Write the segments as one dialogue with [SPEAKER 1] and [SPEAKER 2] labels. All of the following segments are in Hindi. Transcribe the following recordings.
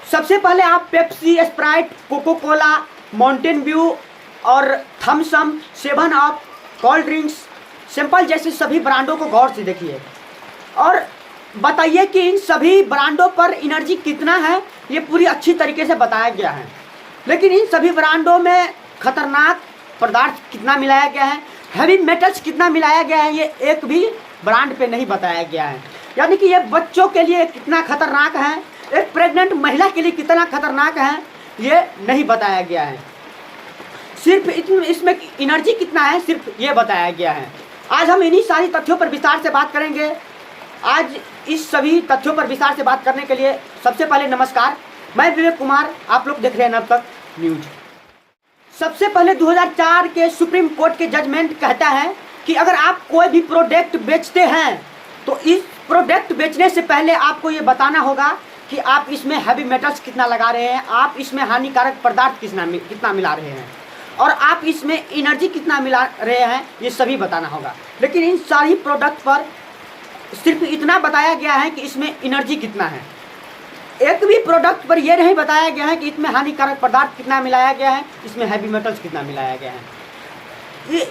[SPEAKER 1] सबसे पहले आप Pepsi, Sprite, Coca Cola, mountain view और Thums Up, 7 up, cold drinks, simple जैसे सभी ब्रांडों को गौर से देखिए और बताइए कि इन सभी ब्रांडों पर एनर्जी कितना है, ये पूरी अच्छी तरीके से बताया गया है। लेकिन इन सभी ब्रांडों में खतरनाक पदार्थ कितना मिलाया गया है, हैवी मेटल्स कितना मिलाया गया है, ये एक भी ब्रांड पे नहीं बताया गया है। यानी कि ये बच्चों के लिए कितना खतरनाक है, एक प्रेग्नेंट महिला के लिए कितना खतरनाक है, ये नहीं बताया गया है। सिर्फ इसमें एनर्जी कितना है, सिर्फ ये बताया गया है। आज हम इन्हीं सारी तथ्यों पर विस्तार से बात करेंगे। आज इस सभी तथ्यों पर विस्तार से बात करने के लिए सबसे पहले नमस्कार, मैं विवेक कुमार, आप लोग देख रहे हैं नव तक न्यूज। सबसे पहले 2004 के सुप्रीम कोर्ट के जजमेंट कहता है कि अगर आप कोई भी प्रोडक्ट बेचते हैं तो इस प्रोडक्ट बेचने से पहले आपको ये बताना होगा कि आप इसमें हैवी मेटल्स कितना लगा रहे हैं, आप इसमें हानिकारक पदार्थ कितना मिला रहे हैं और आप इसमें एनर्जी कितना मिला रहे हैं, ये सभी बताना होगा। लेकिन इन सारी प्रोडक्ट पर सिर्फ इतना बताया गया है कि इसमें एनर्जी कितना है। एक भी प्रोडक्ट पर यह नहीं बताया गया है कि इसमें हानिकारक पदार्थ कितना मिलाया गया है, इसमें हैवी मेटल्स कितना मिलाया गया है।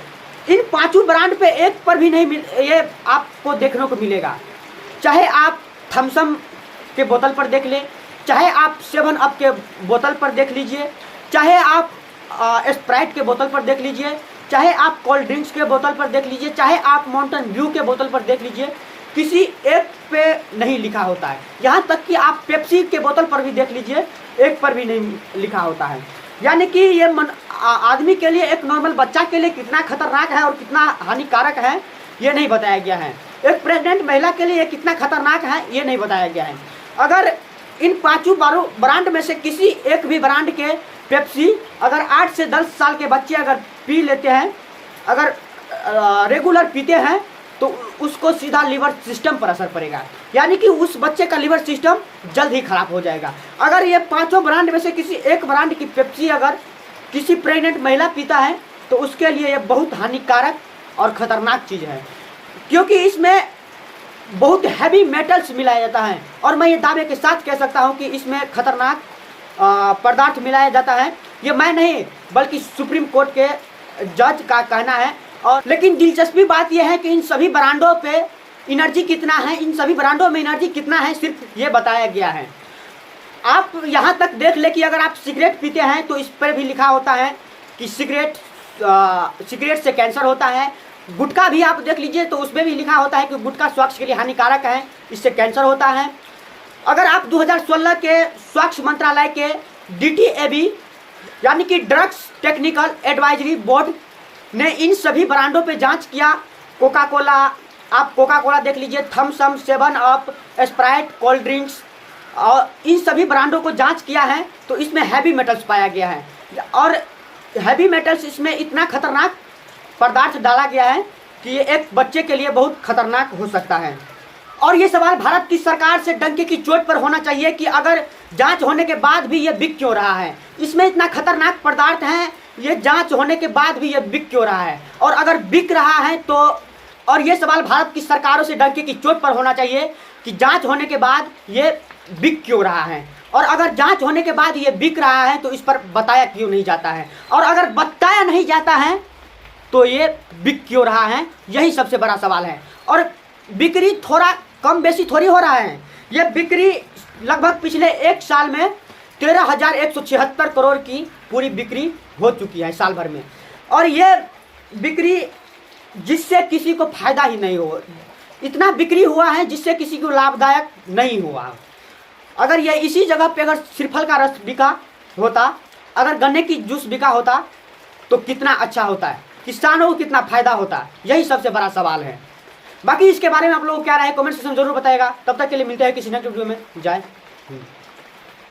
[SPEAKER 1] इन पांचों ब्रांड पे एक पर भी नहीं ये आपको देखने को मिलेगा। चाहे आप थम्सअप के बोतल पर देख ले, चाहे आप 7 अप के बोतल पर देख लीजिए, चाहे आप स्प्राइट के बोतल पर देख लीजिए, चाहे आप कोल्ड ड्रिंक्स के बोतल पर देख लीजिए, चाहे आप माउंटेन व्यू के बोतल पर देख लीजिए, किसी एक पे नहीं लिखा होता है। यहाँ तक कि आप पेप्सी के बोतल पर भी देख लीजिए, एक पर भी नहीं लिखा होता है। यानी कि ये आदमी के लिए, एक नॉर्मल बच्चा के लिए कितना खतरनाक है और कितना हानिकारक है, ये नहीं बताया गया है। एक प्रेग्नेंट महिला के लिए कितना खतरनाक है, ये नहीं बताया गया है। अगर इन पांचों ब्रांड में से किसी एक भी ब्रांड के पेप्सी अगर 8 से 10 साल के बच्चे अगर पी लेते हैं, अगर रेगुलर पीते हैं, तो उसको सीधा लिवर सिस्टम पर असर पड़ेगा। यानी कि उस बच्चे का लिवर सिस्टम जल्द ही खराब हो जाएगा। अगर ये पांचों ब्रांड में से किसी एक ब्रांड की पेप्सी अगर किसी प्रेग्नेंट महिला पीता है तो उसके लिए ये बहुत हानिकारक और ख़तरनाक चीज़ है, क्योंकि इसमें बहुत हैवी मेटल्स मिलाया जाता है। और मैं ये दावे के साथ कह सकता हूँ कि इसमें खतरनाक पदार्थ मिलाया जाता है। ये मैं नहीं बल्कि सुप्रीम कोर्ट के जज का कहना है। और लेकिन दिलचस्पी बात यह है कि इन सभी ब्रांडों पे एनर्जी कितना है, इन सभी ब्रांडों में एनर्जी कितना है, सिर्फ ये बताया गया है। आप यहाँ तक देख ले कि अगर आप सिगरेट पीते हैं तो इस पर भी लिखा होता है कि सिगरेट से कैंसर होता है। गुटखा भी आप देख लीजिए तो उसमें भी लिखा होता है कि गुटखा स्वास्थ्य के लिए हानिकारक है, इससे कैंसर होता है। अगर आप 2016 के स्वास्थ्य मंत्रालय के DTAB यानी कि ड्रग्स टेक्निकल एडवाइजरी बोर्ड ने इन सभी ब्रांडों पे जांच किया। कोका कोला, आप कोका कोला देख लीजिए, Thums Up, 7 up, Sprite, cold drinks, और इन सभी ब्रांडों को जांच किया है तो इसमें हैवी मेटल्स पाया गया है। और हैवी मेटल्स इसमें इतना खतरनाक पदार्थ डाला गया है कि ये एक बच्चे के लिए बहुत खतरनाक हो सकता है। और ये सवाल भारत की सरकार से डंके की चोट पर होना चाहिए कि अगर जांच होने के बाद भी ये बिक क्यों रहा है। इसमें इतना खतरनाक पदार्थ है, ये जांच होने के बाद भी ये बिक क्यों रहा है। और अगर बिक रहा है तो, और ये सवाल भारत की सरकारों से डंके की चोट पर होना चाहिए कि जांच होने के बाद ये बिक क्यों रहा है। और अगर जांच होने के बाद ये बिक रहा है तो इस पर बताया क्यों नहीं जाता है। और अगर बताया नहीं जाता है तो ये बिक क्यों रहा है, यही सबसे बड़ा सवाल है। और बिक्री थोड़ा कम बेसी थोड़ी हो रहा है। ये बिक्री लगभग पिछले एक साल में 13,176 करोड़ की पूरी बिक्री हो चुकी है साल भर में। और ये बिक्री जिससे किसी को फायदा ही नहीं हो, इतना बिक्री हुआ है जिससे किसी को लाभदायक नहीं हुआ। अगर ये इसी जगह पे अगर श्रीफल का रस बिका होता, अगर गन्ने की जूस बिका होता तो कितना अच्छा होता है, किसानों को कितना फायदा होता, यही सबसे बड़ा सवाल है। बाकी इसके बारे में आप लोगों को क्या राय है कमेंट सेक्शन जरूर बताएगा। तब तक के लिए मिलते हैं किसी नेक्स्ट वीडियो में। जय हिंद।